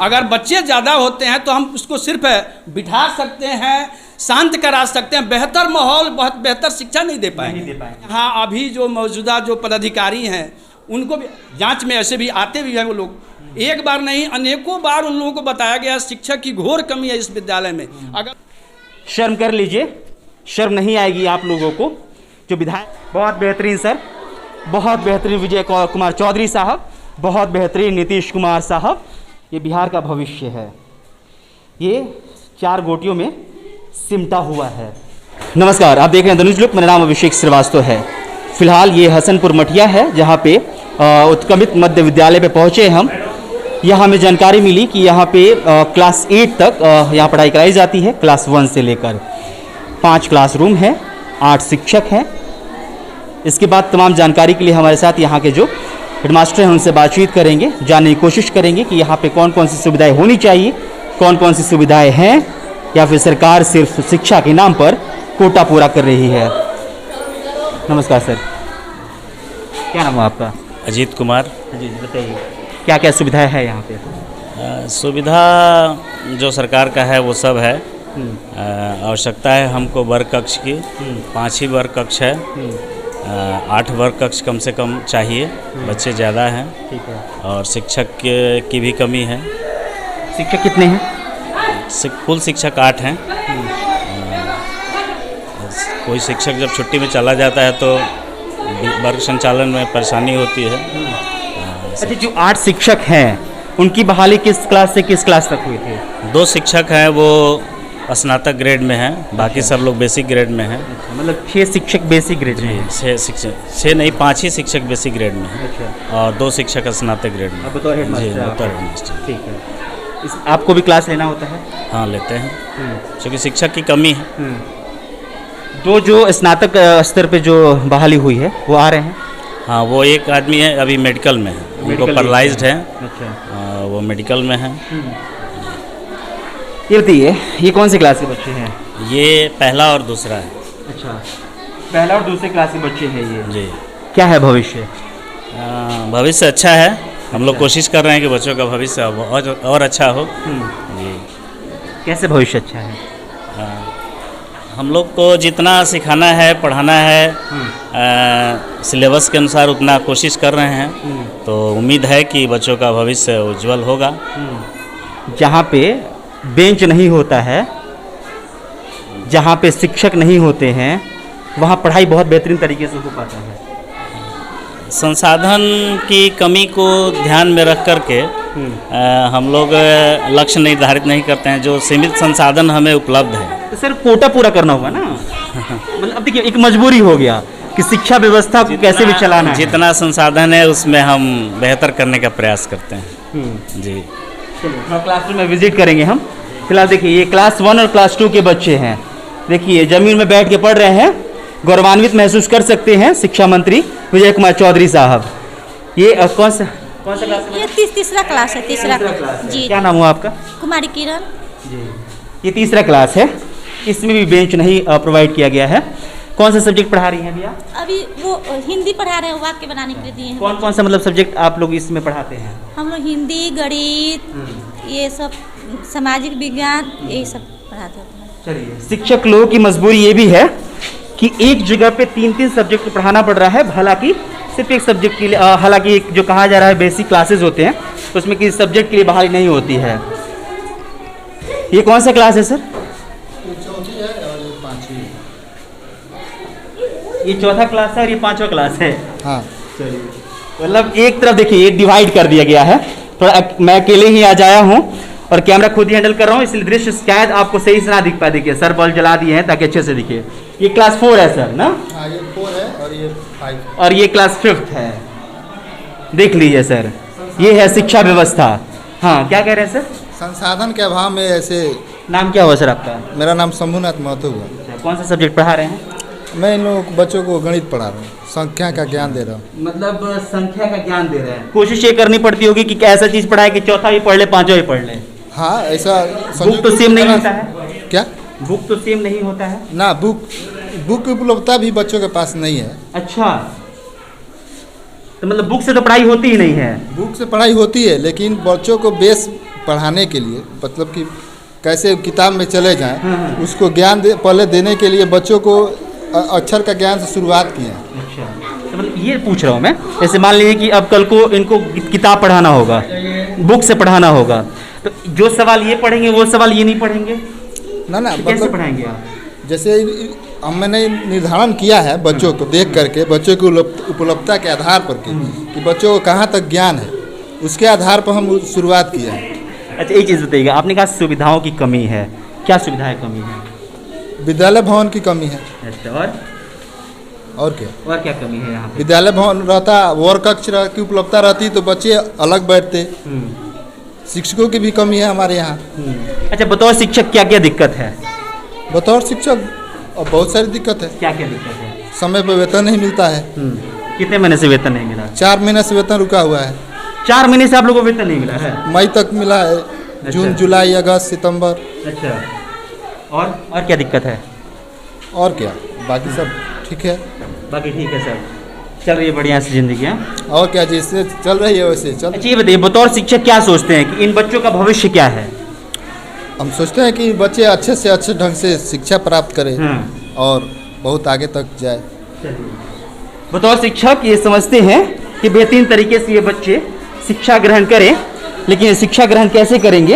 अगर बच्चे ज़्यादा होते हैं तो हम उसको सिर्फ बिठा सकते हैं, शांत करा सकते हैं, बेहतर माहौल, बहुत बेहतर शिक्षा नहीं दे पाएंगे। हाँ, अभी जो मौजूदा जो पदाधिकारी हैं उनको भी जांच में ऐसे भी आते भी हैं वो लोग, एक बार नहीं अनेकों बार उन लोगों को बताया गया शिक्षक की घोर कमी है इस विद्यालय में। अगर शर्म कर लीजिए, शर्म नहीं आएगी आप लोगों को। जो विधायक, बहुत बेहतरीन सर, बहुत बेहतरीन विजय कुमार चौधरी साहब, बहुत बेहतरीन नीतीश कुमार साहब। ये बिहार का भविष्य है, ये 4 गोटियों में सिमटा हुआ है। नमस्कार, आप देख रहे हैं धनुष लुक, मेरा नाम अभिषेक श्रीवास्तव है। फिलहाल ये हसनपुर मठिया है जहाँ पे उत्क्रमित मध्य विद्यालय पे पहुँचे हम। यहाँ हमें जानकारी मिली कि यहाँ पे क्लास 8 तक यहाँ पढ़ाई कराई जाती है। क्लास 1 से लेकर 5 क्लासरूम है, 8 शिक्षक हैं। इसके बाद तमाम जानकारी के लिए हमारे साथ यहाँ के जो हेडमास्टर हैं उनसे बातचीत करेंगे, जानने की कोशिश करेंगे कि यहाँ पे कौन कौन सी सुविधाएं होनी चाहिए, कौन कौन सी सुविधाएं हैं, या फिर सरकार सिर्फ शिक्षा के नाम पर कोटा पूरा कर रही है। नमस्कार सर, क्या नाम है आपका? अजीत कुमार। जी बताइए, क्या क्या सुविधाएं है यहाँ पे? सुविधा जो सरकार का है वो सब है। आवश्यकता है हमको वर्ग कक्ष की, 5 ही वर्ग कक्ष है। 8 वर्ग कक्ष कम से कम चाहिए, बच्चे ज़्यादा हैं। ठीक है। और शिक्षक की भी कमी है। शिक्षक कितने हैं? कुल शिक्षक 8 हैं। कोई शिक्षक जब छुट्टी में चला जाता है तो वर्ग संचालन में परेशानी होती है। अच्छा, जो 8 शिक्षक हैं उनकी बहाली किस क्लास से किस क्लास तक हुई थी? 2 शिक्षक हैं वो स्नातक ग्रेड में हैं, बाकी सब लोग बेसिक ग्रेड में हैं। मतलब 6 शिक्षक बेसिक ग्रेड में हैं? 6 शिक्षक, 6 नहीं 5 ही शिक्षक बेसिक ग्रेड में हैं। अच्छा। और 2 शिक्षक स्नातक ग्रेड में। अब बतौर हेडमास्टर? बतौर हेडमास्टर। ठीक है। आपको भी क्लास लेना होता है? हाँ, लेते हैं, क्योंकि शिक्षक की कमी है। जो स्नातक स्तर पे जो बहाली हुई है वो आ रहे हैं? हाँ, वो एक आदमी है अभी मेडिकल में है, उनको पैरालाइज्ड है। अच्छा। वो मेडिकल में है। ये बताइए, ये कौन सी क्लास के बच्चे हैं? ये पहला और दूसरा है। अच्छा, पहला और दूसरे क्लास के बच्चे हैं ये? जी। क्या है भविष्य? भविष्य अच्छा है। हम लोग कोशिश कर रहे हैं कि बच्चों का भविष्य और अच्छा हो। जी। कैसे भविष्य अच्छा है? हम लोग को जितना सिखाना है, पढ़ाना है, सिलेबस के अनुसार उतना कोशिश कर रहे हैं। तो उम्मीद है कि बच्चों का भविष्य उज्जवल होगा। जहाँ पे बेंच नहीं होता है, जहाँ पे शिक्षक नहीं होते हैं, वहाँ पढ़ाई बहुत बेहतरीन तरीके से हो पाता है। संसाधन की कमी को ध्यान में रख करके हम लोग लक्ष्य निर्धारित नहीं करते हैं। जो सीमित संसाधन हमें उपलब्ध है, तो सर कोटा पूरा करना होगा ना। मतलब अब देखिए, एक मजबूरी हो गया कि शिक्षा व्यवस्था को कैसे भी चलाना है। जितना संसाधन है उसमें हम बेहतर करने का प्रयास करते हैं। जी। चलिए, क्लासरूम में विजिट करेंगे हम। फिलहाल देखिए, ये क्लास 1 और क्लास 2 के बच्चे हैं। देखिए, जमीन में बैठ के पढ़ रहे हैं। गौरवान्वित महसूस कर सकते हैं शिक्षा मंत्री विजय कुमार चौधरी साहब। ये कौन सा क्लास है? ये तीसरा क्लास है। तीसरा क्लास जी। क्या नाम हुआ आपका? कुमारी किरण जी। ये तीसरा क्लास है, इसमें भी बेंच नहीं प्रोवाइड किया गया है। कौन सा सब्जेक्ट पढ़ा रही हैं भैया? अभी वो हिंदी पढ़ा रहे हैं, वाक्य बनाने के लिए दिए हैं। कौन कौन सा मतलब सब्जेक्ट आप लोग इसमें पढ़ाते हैं? हम लोग हिंदी, गणित, ये सब, सामाजिक विज्ञान, यही सब पढ़ाते हैं। चलिए, शिक्षक लोगों की मजबूरी ये भी है कि एक जगह पे 3-3 सब्जेक्ट पढ़ाना पड़ रहा है। हालांकि सिर्फ एक सब्जेक्ट के लिए, हालांकि एक जो कहा जा रहा है बेसिक क्लासेस होते हैं, तो उसमें किसी सब्जेक्ट के लिए बहाली नहीं होती है। ये कौन सा क्लास है सर? चौथी है और ये 5वीं। ये चौथा क्लास है और ये 5वां क्लास है। हाँ। चलिए, मतलब एक तरफ देखिए ये डिवाइड कर दिया गया है। थोड़ा मैं अकेले ही आज आया हूँ और कैमरा खुद ही हैंडल कर रहा हूँ, इसलिए दृश्य शायद आपको सही से ना दिख पाए। देखिए, सर बल्ब जला दिए हैं ताकि अच्छे से दिखे। ये क्लास 4 है सर ना? हाँ, ये 4 है और ये 5। और ये क्लास 5th है। देख लीजिए सर, ये है शिक्षा व्यवस्था। हाँ, क्या कह रहे हैं सर? संसाधन के अभाव में ऐसे। नाम क्या हुआ सर आपका? मेरा नाम शंभुनाथ महतो हुआ। कौन सा सब्जेक्ट पढ़ा रहे हैं? मैं इन लोगों बच्चों को गणित पढ़ा रहा हूँ, संख्या का ज्ञान दे रहा हूँ। मतलब संख्या का ज्ञान दे रहे हैं। कोशिश ये करनी पड़ती होगी कि ऐसा चीज़ पढ़ाए कि चौथा भी पढ़ ले, 5वां भी पढ़ ले। हाँ, ऐसा। बुक तो सेम नहीं होता है क्या? बुक तो सेम नहीं होता है ना। बुक की उपलब्धता भी बच्चों के पास नहीं है। अच्छा, तो मतलब बुक से तो पढ़ाई होती ही नहीं है? बुक से पढ़ाई होती है, लेकिन बच्चों को बेस पढ़ाने के लिए, मतलब कि कैसे किताब में चले जाएं, उसको ज्ञान पहले देने के लिए बच्चों को अक्षर का ज्ञान से शुरुआत किए हैं। अच्छा, तो मतलब ये पूछ रहा हूँ मैं, जैसे मान लीजिए कि अब कल को इनको किताब पढ़ाना होगा, बुक से पढ़ाना होगा, तो जो सवाल ये पढ़ेंगे वो सवाल ये नहीं पढ़ेंगे, ना तो कैसे मतलब पढ़ाएंगे आप? जैसे मैंने निर्धारण किया है बच्चों को देख करके, बच्चों की उपलब्धता के आधार पर कि बच्चों को कहाँ तक ज्ञान है, उसके आधार पर हम शुरुआत किए हैं। अच्छा, एक चीज़ बताइएगा, आपने कहा सुविधाओं की कमी है, क्या सुविधाएं कमी है? विद्यालय भवन की कमी है। अच्छा, और क्या कमी है यहाँ पे? विद्यालय भवन रहता, वर्ग कक्ष की उपलब्धता रहती तो बच्चे अलग बैठते। शिक्षकों की भी कमी है हमारे यहाँ। अच्छा, बतौर शिक्षक क्या क्या दिक्कत है? बतौर शिक्षक और बहुत सारी दिक्कत है। क्या क्या दिक्कत है? समय पर वेतन नहीं मिलता है। कितने महीने से वेतन नहीं मिला? 4 महीने से वेतन रुका हुआ है। 4 महीने से आप लोगों को वेतन नहीं मिला है? मई तक मिला है, जून जुलाई अगस्त सितंबर। अच्छा, और क्या दिक्कत है? और क्या, बाकी सब ठीक है। बाकी ठीक है सर, चल रही है बढ़िया से जिंदगी है। और क्या, जैसे चल रही है वैसे चल। अच्छा, ये बताइए, बतौर शिक्षक क्या सोचते हैं कि इन बच्चों का भविष्य क्या है? हम सोचते हैं कि बच्चे अच्छे से अच्छे ढंग से शिक्षा प्राप्त करें और बहुत आगे तक जाए। बतौर शिक्षक ये समझते हैं कि बेहतरीन तरीके से ये बच्चे शिक्षा ग्रहण करें, लेकिन शिक्षा ग्रहण कैसे करेंगे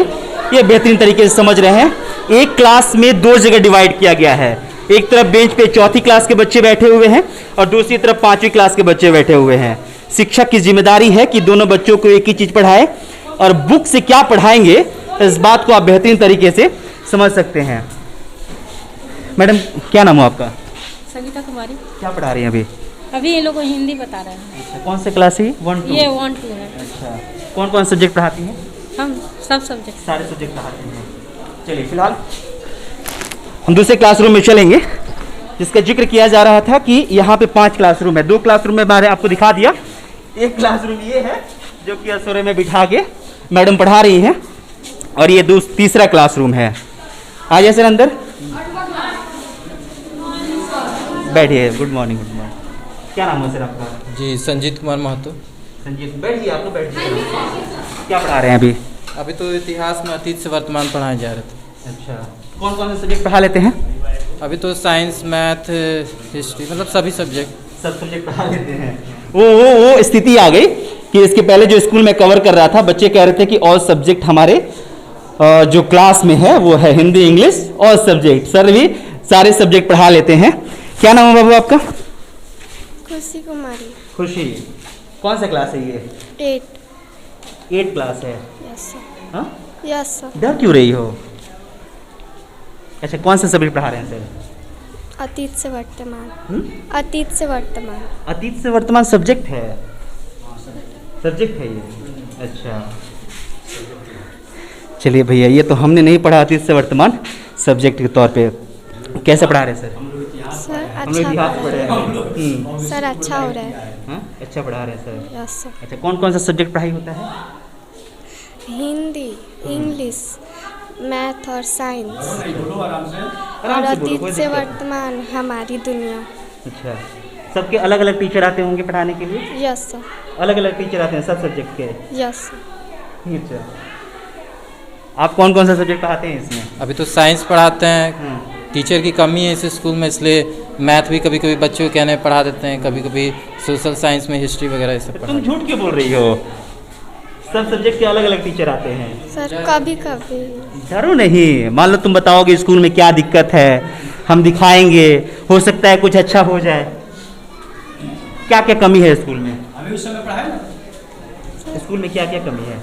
ये बेहतरीन तरीके से समझ रहे हैं। एक क्लास में 2 जगह डिवाइड किया गया है, एक तरफ बेंच पे 4th क्लास के बच्चे बैठे हुए हैं और दूसरी तरफ 5वीं क्लास के बच्चे बैठे हुए हैं। शिक्षक की जिम्मेदारी है कि दोनों बच्चों को एक ही चीज़ पढ़ाए, और बुक से क्या पढ़ाएंगे इस बात को आप बेहतरीन तरीके से समझ सकते हैं। मैडम, क्या नाम हो आपका? संगीता कुमारी। क्या पढ़ा रही हैं अभी? अभी ये लोग को हिंदी बता रहे हैं। अच्छा, कौन से क्लास है? 1 2? ये 1 2 है। अच्छा, कौन कौन सब्जेक्ट पढ़ाती हैं? हम सब सब्जेक्ट। सारे सब्जेक्ट पढ़ाते हैं। चलिए, फिलहाल हम दूसरे क्लासरूम में चलेंगे, जिसका जिक्र किया जा रहा था कि यहाँ पे 5 क्लासरूम है। 2 क्लासरूम में मैंने आपको दिखा दिया। एक क्लासरूम ये है जो कि असुरे में बिठा के मैडम पढ़ा रही हैं, और ये तीसरा क्लासरूम है। आ जाइए सर अंदर, बैठिए। Good morning. क्या नाम है सर आपका? जी, संजीत कुमार महतो। संजीत, बैठिए, आप लोग बैठिए। क्या पढ़ा रहे हैं अभी? अभी तो इतिहास में अतीत से वर्तमान पढ़ाए जा रहे थे। अच्छा, कौन कौन से सब्जेक्ट पढ़ा लेते हैं? अभी तो साइंस, मैथ, हिस्ट्री, मतलब सभी सब्जेक्ट। सब सब्जेक्ट पढ़ा लेते हैं। वो स्थिति आ गई कि इसके पहले जो स्कूल में कवर कर रहा था, बच्चे कह रहे थे कि ऑल सब्जेक्ट हमारे जो क्लास में है वो है Hindi, English, all subject. Sir भी सारे सब्जेक्ट पढ़ा लेते हैं। क्या नाम है बाबू आपका? खुशी कुमारी। खुशी, कौन सा क्लास है ये? 8 क्लास है। Yes sir. हाँ, यस सर। डर क्यों रही हो? अच्छा, कौन सा सब्जेक्ट पढ़ा रहे हैं सर? अतीत से वर्तमान। अतीत से वर्तमान। अतीत से वर्तमान सब्जेक्ट है ये? अच्छा, चलिए भैया, ये तो हमने नहीं पढ़ा अतीत से वर्तमान सब्जेक्ट के तौर पे। कैसे पढ़ा रहे हैं सर? सर हम लोग इतिहास पढ़े हैं। सर अच्छा हो रहा है। हाँ, अच्छा पढ़ा रहे हैं सर। Yes sir. अच्छा, कौन कौन सा सब्जेक्ट पढ़ाई होता है? हिंदी, इंग्लिश, मैथ और साइंस। और आराम से बोलो, अतीत कोई से दिक्कत वर्तमान हमारी दुनिया। अच्छा, सबके अलग अलग टीचर आते होंगे पढ़ाने के लिए? Yes sir. अलग अलग टीचर आते हैं सब सब्जेक्ट के? Yes sir. अच्छा, आप कौन कौन सा सब्जेक्ट पढ़ाते हैं इसमें? अभी तो साइंस पढ़ाते हैं। टीचर की कमी है इस स्कूल में, इसलिए मैथ भी कभी कभी बच्चों के कहने पढ़ा देते हैं, कभी कभी सोशल साइंस में हिस्ट्री वगैरह ये सब तुम पढ़ाते झूठ क्यों बोल रही हो? सब सब्जेक्ट के अलग अलग टीचर आते हैं। सर कभी कभी। डरो नहीं, मान लो तुम बताओगे स्कूल में क्या दिक्कत है, हम दिखाएंगे, हो सकता है कुछ अच्छा हो जाए। क्या क्या कमी है स्कूल में? अभी उस समय पढ़ाए ना। स्कूल में क्या क्या कमी है?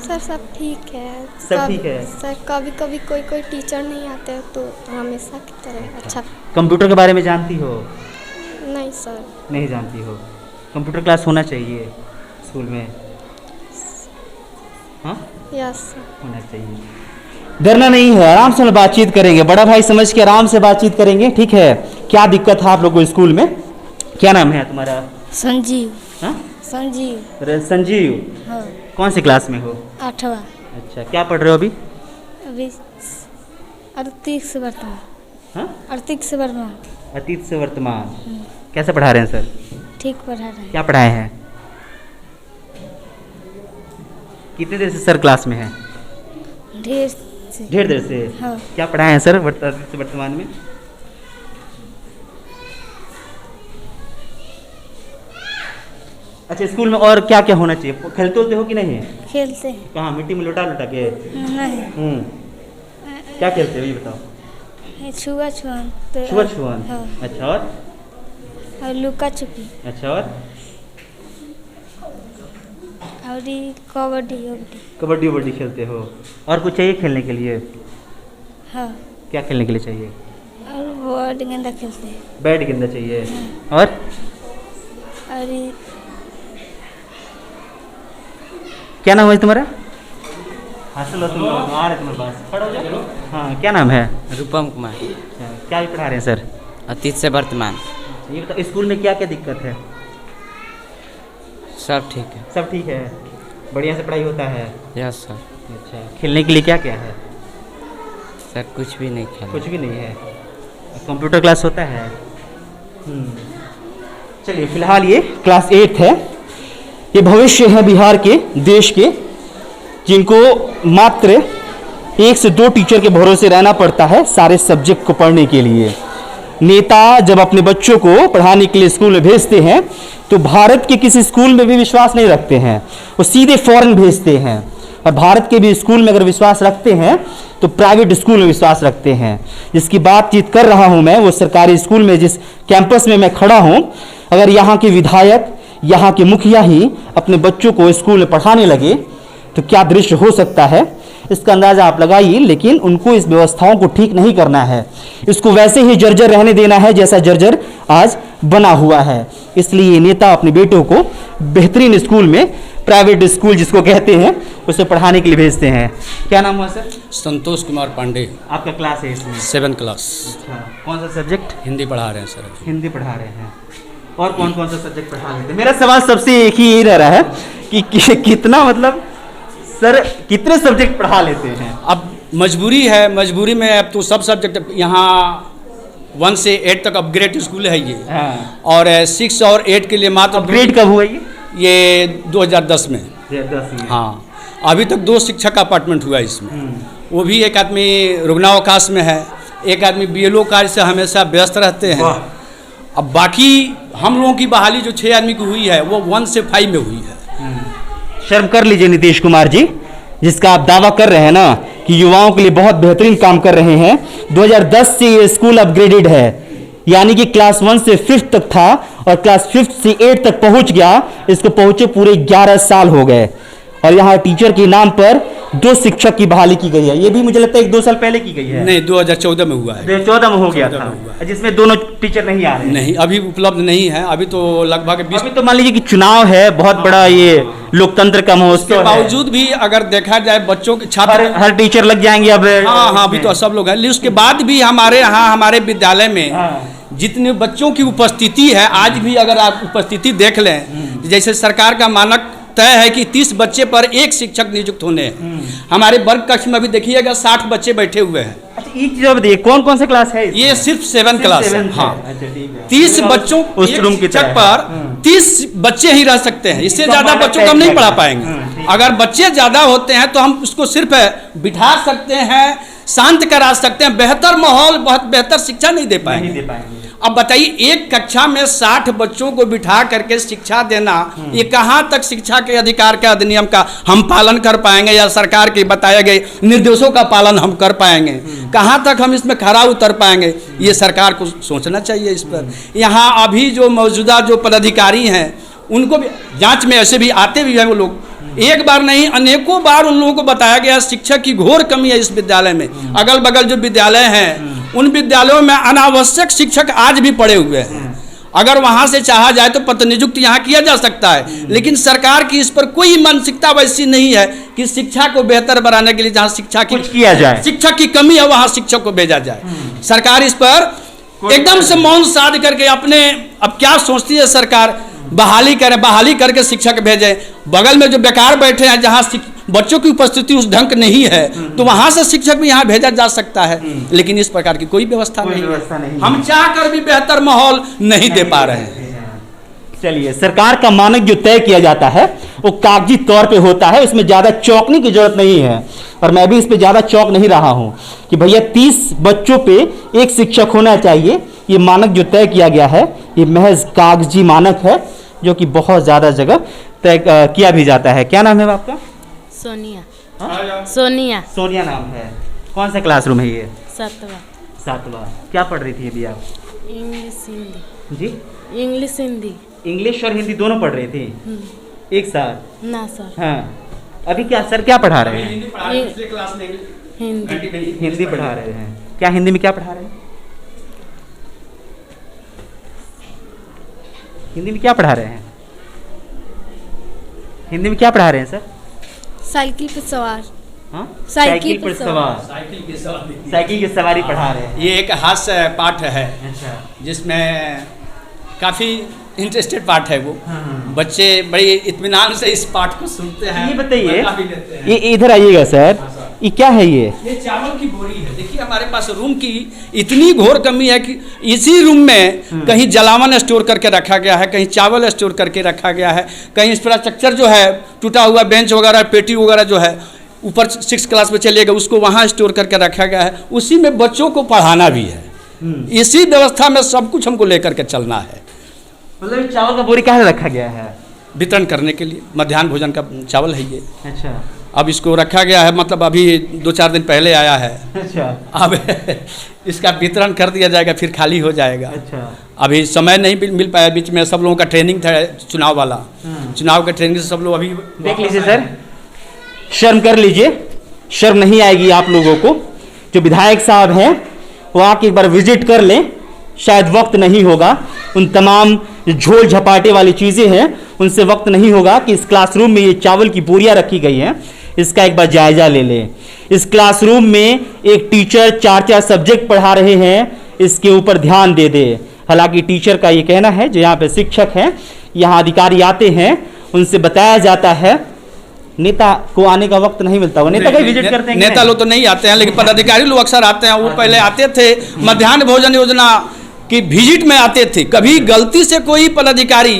सर सब ठीक है। सब ठीक है। सर कभी कभी कोई टीचर नहीं आते हैं तो हमेशा की तरह अच्छा। कंप्यूटर के बारे में जानती हो? नहीं सर। नहीं जानती हो? कंप्यूटर क्लास होना चाहिए स्कूल में। हाँ, यस सर। होना चाहिए। डरना नहीं है, आराम से बातचीत करेंगे, बड़ा भाई समझ के आराम से बातचीत करेंगे, ठीक है? क्या दिक्कत है आप लोगों को स्कूल में? क्या नाम है तुम्हारा? संजीव। हाँ, संजीव। अरे संजीव, हाँ। कौन सी क्लास में हो? 8वां। अच्छा, क्या पढ़ रहे हो अभी? अभी अतीत से वर्तमान। हाँ, अतीत से वर्तमान। अतीत से वर्तमान। कैसे पढ़ा रहे हैं सर? ठीक पढ़ा रहे हैं। क्या पढ़ाए हैं? कितने देर से सर क्लास में है? ढेर से। ढेर देर से। हाँ। क्या पढ़ाए हैं सर वर्तमान में? अच्छा, स्कूल में और क्या क्या होना चाहिए? खेलते होते हो कि नहीं? खेलते हैं। कहाँ, मिट्टी में लुटा लुटा के? नहीं, क्या खेलते हो ये बताओ? छुआ छुआन। छुआ छुआन। हाँ। अच्छा, और लुका छुपी। अच्छा, और ये कबड्डी उबड्डी। कबड्डी उबड्डी खेलते हो? और कुछ चाहिए खेलने के लिए? हाँ। क्या खेलने के लिए चाहिए? और बॉल गेंदा खेलते हैं। बैट गेंदा चाहिए। और ये क्या नाम है तुम्हारा? हासिल हो तुम लोग, आ रहे तुम्हारे पास, खड़े हो जाओ। हाँ, क्या नाम है? रूपम कुमार। अच्छा, क्या भी पढ़ा रहे हैं सर? अतीत से वर्तमान। ये बताओ, स्कूल में क्या क्या दिक्कत है? सब ठीक है। सब ठीक है, बढ़िया से पढ़ाई होता है? Yes sir. अच्छा, खेलने के लिए क्या क्या है? सर कुछ भी नहीं खेला। कुछ भी नहीं है। कंप्यूटर क्लास होता है? चलिए, फिलहाल ये क्लास 8 है। ये भविष्य है बिहार के, देश के, जिनको मात्र 1 से 2 टीचर के भरोसे रहना पड़ता है सारे सब्जेक्ट को पढ़ने के लिए। नेता जब अपने बच्चों को पढ़ाने के लिए स्कूल में भेजते हैं तो भारत के किसी स्कूल में भी विश्वास नहीं रखते हैं, वो सीधे फॉरेन भेजते हैं। और भारत के भी स्कूल में अगर विश्वास रखते हैं तो प्राइवेट स्कूल में विश्वास रखते हैं। जिसकी बातचीत कर रहा हूं मैं, वो सरकारी स्कूल में, जिस कैंपस में मैं खड़ा हूं, अगर यहाँ के विधायक, यहाँ के मुखिया ही अपने बच्चों को स्कूल में पढ़ाने लगे तो क्या दृश्य हो सकता है, इसका अंदाजा आप लगाइए। लेकिन उनको इस व्यवस्थाओं को ठीक नहीं करना है, इसको वैसे ही जर्जर रहने देना है जैसा जर्जर आज बना हुआ है। इसलिए नेता अपने बेटों को बेहतरीन स्कूल में, प्राइवेट स्कूल जिसको कहते हैं, उसे पढ़ाने के लिए भेजते हैं। क्या नाम हुआ सर? संतोष कुमार पांडे। आपका क्लास है इसमें? 7 क्लास। अच्छा, कौन सा सब्जेक्ट? हिंदी पढ़ा रहे हैं सर। हिंदी पढ़ा रहे हैं। और कौन कौन सा सब्जेक्ट पढ़ा लेते हैं? मेरा सवाल सबसे एक ही यही रह रहा है कि कितना, मतलब सर कितने सब्जेक्ट पढ़ा लेते हैं? अब मजबूरी है, मजबूरी में अब तो सब सब्जेक्ट यहाँ 1 से 8 तक अपग्रेड स्कूल है ये। हाँ। और 6 और 8 के लिए मात्र अपग्रेड कब हुआ ये 2010 में। 10 में। हाँ, अभी तक 2 शिक्षक अपार्टमेंट हुआ है इसमें। वो भी एक आदमी रुग्णावकाश में है, एक आदमी BLO कार्य से हमेशा व्यस्त रहते हैं। अब बाकी हम लोगों की बहाली जो 6 आदमी की हुई है वो 1 से 5 में हुई है। शर्म कर लीजिए नीतीश कुमार जी, जिसका आप दावा कर रहे हैं ना कि युवाओं के लिए बहुत बेहतरीन काम कर रहे हैं। 2010 से ये स्कूल अपग्रेडेड है, यानी कि क्लास 1 से 5th तक था और क्लास 5th से 8 तक पहुंच गया। इसको पहुंचे पूरे 11 साल हो गए और यहाँ टीचर के नाम पर 2 शिक्षक की बहाली की गई है। ये भी मुझे लगता है 1-2 साल पहले की गई है। नहीं, 2014 में हुआ है। 2014 में हो गया था, जिसमें दोनों टीचर नहीं आ रहे हैं। नहीं, अभी उपलब्ध नहीं है। अभी तो लगभग 20। अभी तो मान लीजिए कि चुनाव है, बहुत बड़ा ये लोकतंत्र का महोत्सव है। बावजूद भी अगर देखा जाए बच्चों के छात्र, हर टीचर लग जाएंगे अब। हाँ, अभी तो सब लोग हैं। लेकिन उसके बाद भी हमारे यहाँ, हमारे विद्यालय में जितने बच्चों की उपस्थिति है, आज भी अगर आप उपस्थिति देख लें, जैसे सरकार का मानक तय है कि 30 बच्चे पर 1 शिक्षक नियुक्त होने हैं। हमारे वर्ग कक्ष में अभी देखिएगा 60 बच्चे बैठे हुए हैं। अच्छा, एक चीज बताइए, कौन कौन से क्लास है इसमें? ये सिर्फ 7 क्लास है। हाँ, अच्छा, ठीक है। 30 बच्चों उस रूम की शिक्षक पर 30 बच्चे ही रह सकते हैं। इससे ज़्यादा बच्चों को हम नहीं पढ़ा पाएंगे। अगर बच्चे ज़्यादा होते हैं तो हम उसको सिर्फ बिठा सकते हैं, शांत करा सकते हैं, बेहतर माहौल, बहुत बेहतर शिक्षा नहीं दे पाएंगे। अब बताइए, एक कक्षा में 60 बच्चों को बिठा करके शिक्षा देना, ये कहाँ तक शिक्षा के अधिकार के अधिनियम का हम पालन कर पाएंगे या सरकार के बताए गए निर्देशों का पालन हम कर पाएंगे? कहाँ तक हम इसमें खरा उतर पाएंगे? ये सरकार को सोचना चाहिए इस पर। यहाँ अभी जो मौजूदा जो पदाधिकारी हैं, उनको भी जांच में ऐसे भी आते भी हैं वो लोग। एक बार नहीं, अनेकों बार उन लोगों को बताया गया शिक्षक की घोर कमी है इस विद्यालय में। अगल बगल जो विद्यालय हैं, उन विद्यालयों में अनावश्यक शिक्षक आज भी पड़े हुए हैं। अगर वहां से चाहा जाए तो पद नियुक्त यहाँ किया जा सकता है, लेकिन सरकार की इस पर कोई मानसिकता वैसी नहीं है कि शिक्षा को बेहतर बनाने के लिए जहाँ शिक्षा की किया जाए, शिक्षक की कमी है वहाँ शिक्षक को भेजा जाए। सरकार इस पर एकदम से मौन साध करके अपने, अब क्या सोचती है सरकार, बहाली करे, बहाली करके शिक्षक भेजे। बगल में जो बेकार बैठे हैं, जहाँ बच्चों की उपस्थिति उस ढंग नहीं है, तो वहां से शिक्षक भी यहाँ भेजा जा सकता है। लेकिन इस प्रकार की कोई व्यवस्था नहीं है। हम चाह कर भी बेहतर माहौल नहीं दे पा रहे हैं। चलिए, सरकार का मानक जो तय किया जाता है वो कागजी तौर पे होता है, उसमें ज़्यादा चौंकने की जरूरत नहीं है। और मैं भी इस पे ज़्यादा चौंक नहीं रहा हूं कि भैया 30 बच्चों पे एक शिक्षक होना चाहिए। ये मानक जो तय किया गया है ये महज कागजी मानक है, जो कि बहुत ज़्यादा जगह तय किया भी जाता है। क्या नाम है आपका? सोनिया। सोनिया। सोनिया नाम है। कौन सा क्लासरूम है ये? 7वां। क्या पढ़ रही थी अभी आप? इंग्लिश हिंदी। जी, इंग्लिश हिंदी। इंग्लिश और हिंदी दोनों पढ़ रही थी एक साथ? ना सर। हाँ, अभी क्या सर क्या पढ़ा रहे हैं? हिंदी। हिंदी पढ़ा रहे हैं। क्या हिंदी में क्या पढ़ा रहे हैं? हिंदी में क्या पढ़ा रहे हैं? हिंदी में क्या पढ़ा रहे हैं सर? साइकिल पे सवार। हाँ? साइकिल पर सवार। साइकिल की सवारी पढ़ा रहे हैं। ये एक हास्य पाठ है अच्छा। जिसमें काफ़ी इंटरेस्टेड पाठ है वो। हाँ। बच्चे बड़ी इत्मीनान से इस पाठ को सुनते हैं। ये बताइए, मजा भी लेते हैं। ये इधर आइएगा सर। ये क्या है ये? ये चावल की बोरी है। देखिए हमारे पास रूम की इतनी घोर कमी है कि इसी रूम में कहीं जलावन स्टोर करके रखा गया है, कहीं चावल स्टोर करके रखा गया है, कहीं इंफ्रास्ट्रक्चर जो है टूटा हुआ बेंच वगैरह पेटी वगैरह जो है ऊपर 6 क्लास में चलेगा उसको वहाँ स्टोर करके रखा गया है। उसी में बच्चों को पढ़ाना भी है। इसी व्यवस्था में सब कुछ हमको लेकर के चलना है। मतलब चावल का बोरी कहाँ रखा गया है? वितरण करने के लिए मध्याह्न भोजन का चावल है ये। अच्छा। अब इसको रखा गया है, मतलब अभी 2-4 दिन पहले आया है। अच्छा। अब इसका वितरण कर दिया जाएगा, फिर खाली हो जाएगा। अच्छा। अभी समय नहीं मिल पाया, बीच में सब लोगों का ट्रेनिंग था चुनाव वाला। चुनाव के ट्रेनिंग से सब लोग अभी देख लीजिए सर, शर्म कर लीजिए, शर्म नहीं आएगी आप लोगों को। जो विधायक साहब हैं वो आके एक बार विजिट कर लें, शायद वक्त नहीं होगा। उन तमाम झोल झपाटे वाली चीज़ें हैं उनसे वक्त नहीं होगा कि इस क्लासरूम में ये चावल की बोरियां रखी गई हैं, इसका एक बार जायजा ले लें। इस क्लासरूम में एक टीचर 4-4 सब्जेक्ट पढ़ा रहे हैं, इसके ऊपर ध्यान दे दे। हालांकि टीचर का ये कहना है, जो यहाँ पे शिक्षक हैं, यहाँ अधिकारी आते हैं, उनसे बताया जाता है। नेता को आने का वक्त नहीं मिलता, वो नेता का विजिट करते हैं। नेता लोग तो नहीं आते हैं, लेकिन पदाधिकारी लोग अक्सर आते हैं। वो पहले आते थे, मध्याह्न भोजन योजना की विजिट में आते थे। कभी गलती से कोई पदाधिकारी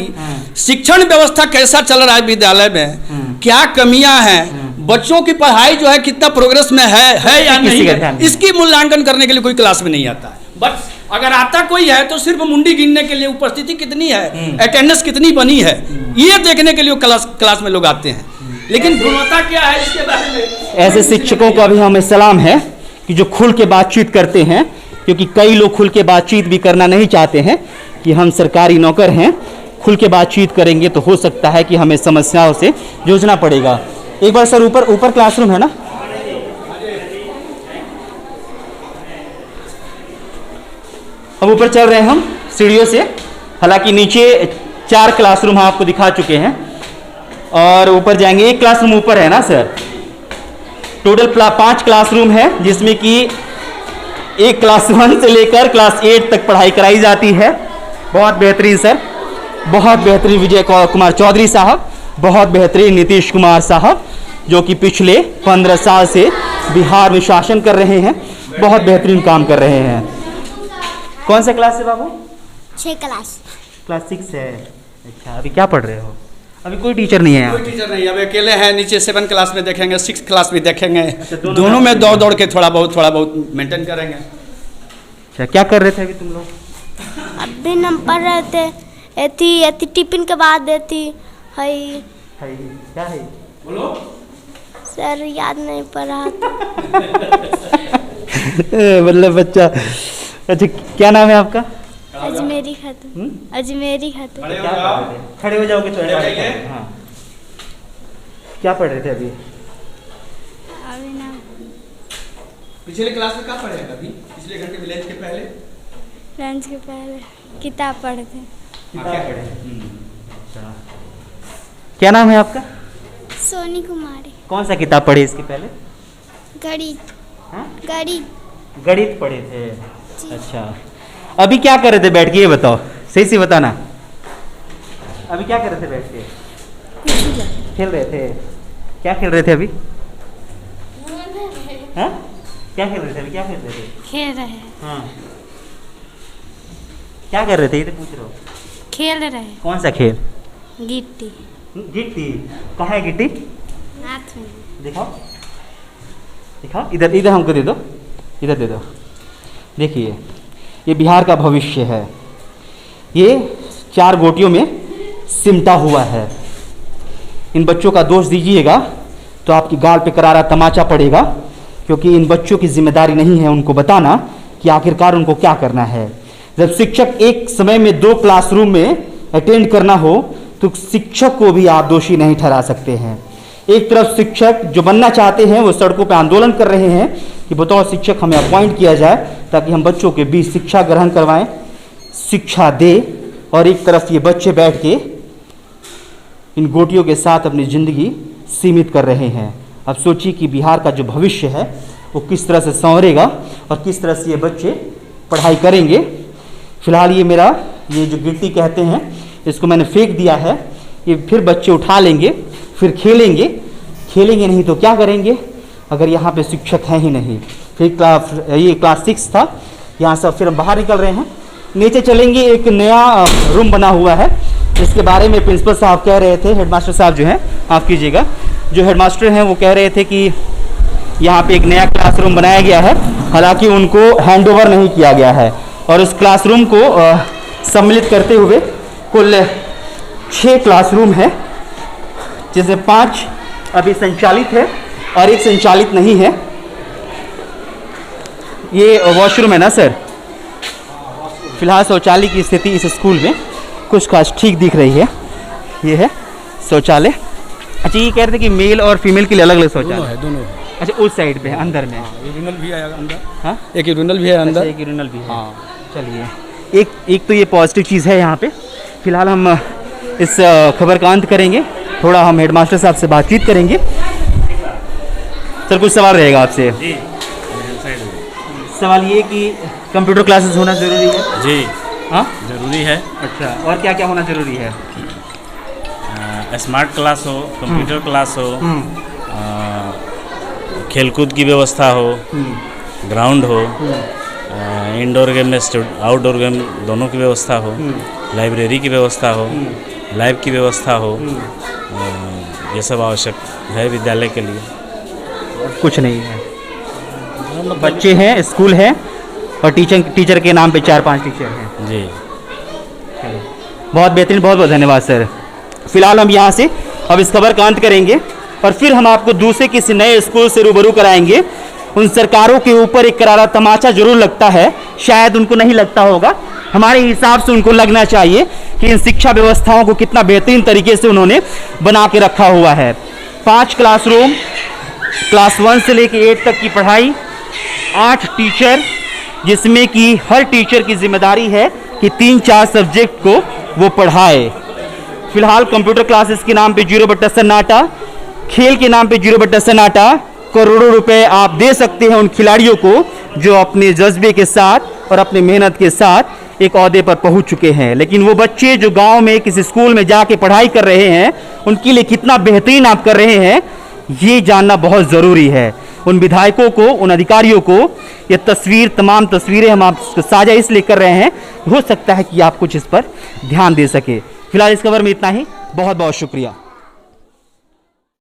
शिक्षण व्यवस्था कैसा चल रहा है विद्यालय में, क्या कमियां हैं, बच्चों की पढ़ाई जो है कितना प्रोग्रेस में है या नहीं है, इसकी मूल्यांकन करने के लिए कोई क्लास में नहीं आता है। बस अगर आता कोई है तो सिर्फ मुंडी गिनने के लिए, उपस्थिति कितनी है, अटेंडेंस कितनी बनी है, ये देखने के लिए क्लास में लोग आते हैं। लेकिन गुणवत्ता क्या है इसके बारे में। ऐसे शिक्षकों का भी हमें सलाम है कि जो खुल के बातचीत करते हैं, क्योंकि कई लोग खुल के बातचीत भी करना नहीं चाहते हैं कि हम सरकारी नौकर हैं। खुल के बातचीत करेंगे तो हो सकता है कि हमें समस्याओं से जूझना पड़ेगा। एक बार सर ऊपर क्लासरूम है ना, अब ऊपर चल रहे हैं हम सीढ़ियों से। हालांकि नीचे 4 क्लासरूम हम आपको दिखा चुके हैं और ऊपर जाएंगे। एक क्लासरूम ऊपर है ना सर। टोटल 5 क्लासरूम है, जिसमें कि एक क्लास 1 से लेकर क्लास 8 तक पढ़ाई कराई जाती है। बहुत बेहतरीन सर, बहुत बेहतरीन विजय कुमार चौधरी साहब, बहुत बेहतरीन नीतीश कुमार साहब, जो कि पिछले 15 साल से बिहार में शासन कर रहे हैं। बहुत बेहतरीन काम कर रहे हैं। कौन सा क्लास है बाबू? 6 क्लास। क्लास 6 है। अच्छा, अभी क्या पढ़ रहे हो? अभी कोई टीचर नहीं है? कोई टीचर नहीं, अब अकेले हैं। नीचे 7 क्लास में देखेंगे, 6 क्लास भी देखेंगे। अच्छा, दोनों में दौड़ के थोड़ा बहुत मेंटेन करेंगे। अच्छा, क्या कर रहे थे अभी तुम लोग? अभी हम पढ़ रहे थे, एती टिफिन के बाद देती है। क्या है? बोलो सर याद नहीं पड़ा। मतलब बच्चा। अच्छा, क्या नाम है आपका? अजमेरी खातून। अजमेरी खातून। खड़े हो जाओगे तो हाँ। क्या पढ़ रहे थे अभी? अभी ना पिछले क्लास में क्या पढ़े अभी? पिछले घंटे में लंच के पहले? लंच के पहले किताब पढ़े थे। क्या पढ़े? अच्छा, क्या नाम है आपका? सोनी कुमारी। कौन सा किताब पढ़े इसके पहले? गणित। हाँ? गणित पढ़े थे। अच्छा, अभी क्या कर रहे थे बैठ के, ये बताओ, सही से बताना। अभी क्या कर रहे थे बैठ के? खेल रहे थे। क्या खेल रहे थे अभी? हाँ? क्या खेल रहे थे अभी? क्या खेल रहे थे? खेल रहे हैं। हाँ, क्या कर रहे थे ये तो पूछ रहा हूँ। खेल रहे कौन सा खेल? गिट्टी गिट्टी। कहाँ है गिट्टी? हाथ में दिखाओ दिखाओ, इधर इधर हमको दे दो, इधर दे दो। देखिए ये बिहार का भविष्य है, ये 4 गोटियों में सिमटा हुआ है। इन बच्चों का दोष दीजिएगा तो आपकी गाल पे करारा तमाचा पड़ेगा, क्योंकि इन बच्चों की जिम्मेदारी नहीं है उनको बताना कि आखिरकार उनको क्या करना है। जब शिक्षक एक समय में 2 क्लासरूम में अटेंड करना हो तो शिक्षक को भी आप दोषी नहीं ठहरा सकते हैं। एक तरफ शिक्षक जो बनना चाहते हैं वो सड़कों पर आंदोलन कर रहे हैं कि बतौर शिक्षक हमें अपॉइंट किया जाए ताकि हम बच्चों के बीच शिक्षा ग्रहण करवाएं, शिक्षा दे, और एक तरफ ये बच्चे बैठ के इन गोटियों के साथ अपनी ज़िंदगी सीमित कर रहे हैं। अब सोचिए कि बिहार का जो भविष्य है वो किस तरह से संवरेगा और किस तरह से ये बच्चे पढ़ाई करेंगे। फिलहाल ये मेरा ये जो गिट्टी कहते हैं इसको मैंने फेंक दिया है, ये फिर बच्चे उठा लेंगे, फिर खेलेंगे। खेलेंगे नहीं तो क्या करेंगे अगर यहाँ पे शिक्षक हैं ही नहीं। फिर ये क्लास 6 था, यहाँ से फिर हम बाहर निकल रहे हैं, नीचे चलेंगे। एक नया रूम बना हुआ है जिसके बारे में प्रिंसिपल साहब कह रहे थे, हेडमास्टर साहब जो हैं, माफ़ कीजिएगा, जो हेडमास्टर हैं वो कह रहे थे कि यहाँ पे एक नया क्लासरूम बनाया गया है, हालांकि उनको हैंडओवर नहीं किया गया है। और उस क्लासरूम को सम्मिलित करते हुए कुल 6 क्लासरूम है, जिसमें 5 अभी संचालित है और 1 संचालित नहीं है। ये वॉशरूम है ना सर? फिलहाल शौचालय की स्थिति इस स्कूल में कुछ खास ठीक दिख रही है। ये है शौचालय। अच्छा, ये कह रहे थे कि मेल और फीमेल के लिए अलग अलग शौचालय है, दोनों है। अच्छा, उस साइड पे है, अंदर में। यूरिनल भी है अंदर। हाँ, एक यूरिनल भी है अंदर। अच्छा, एक यूरिनल भी है। हाँ, चलिए, एक तो ये पॉजिटिव चीज़ है यहाँ पे। फिलहाल हम इस खबर का अंत करेंगे, थोड़ा हम हेडमास्टर साहब से बातचीत करेंगे। सर, कुछ सवाल रहेगा आपसे? जी, सवाल ये कि कंप्यूटर क्लासेस होना ज़रूरी है? जी हाँ, ज़रूरी है। अच्छा, और क्या क्या होना ज़रूरी है? स्मार्ट क्लास हो, कंप्यूटर क्लास हो, खेलकूद की व्यवस्था हो, ग्राउंड हो, इंडोर गेम में आउटडोर गेम दोनों की व्यवस्था हो, लाइब्रेरी की व्यवस्था हो, लैब की व्यवस्था हो, ये सब आवश्यक है विद्यालय के लिए। कुछ नहीं है, बच्चे हैं, स्कूल है और टीचर के नाम पे 4-5 टीचर हैं। जी, बहुत बेहतरीन, बहुत बहुत धन्यवाद सर। फिलहाल हम यहाँ से अब इस खबर का अंत करेंगे और फिर हम आपको दूसरे किसी नए स्कूल से रूबरू कराएंगे। उन सरकारों के ऊपर एक करारा तमाचा जरूर लगता है, शायद उनको नहीं लगता होगा, हमारे हिसाब से उनको लगना चाहिए कि इन शिक्षा व्यवस्थाओं को कितना बेहतरीन तरीके से उन्होंने बना के रखा हुआ है। 5 क्लासरूम, क्लास 1 से लेकर 8 तक की पढ़ाई, 8 टीचर, जिसमें कि हर टीचर की जिम्मेदारी है कि 3-4 सब्जेक्ट को वो पढ़ाए। फिलहाल कंप्यूटर क्लासेस के नाम पे 0 सन्नाटा, खेल के नाम पे 0 सन्नाटा। करोड़ों रुपए आप दे सकते हैं उन खिलाड़ियों को जो अपने जज्बे के साथ और अपने मेहनत के साथ एक ओहदे पर पहुंच चुके हैं, लेकिन वो बच्चे जो गांव में किसी स्कूल में जाके पढ़ाई कर रहे हैं उनके लिए कितना बेहतरीन आप कर रहे हैं ये जानना बहुत ज़रूरी है। उन विधायकों को, उन अधिकारियों को ये तस्वीर, तमाम तस्वीरें हम आपको साझा इसलिए कर रहे हैं, हो सकता है कि आप कुछ इस पर ध्यान दे सके। फिलहाल इस खबर में इतना ही, बहुत बहुत शुक्रिया।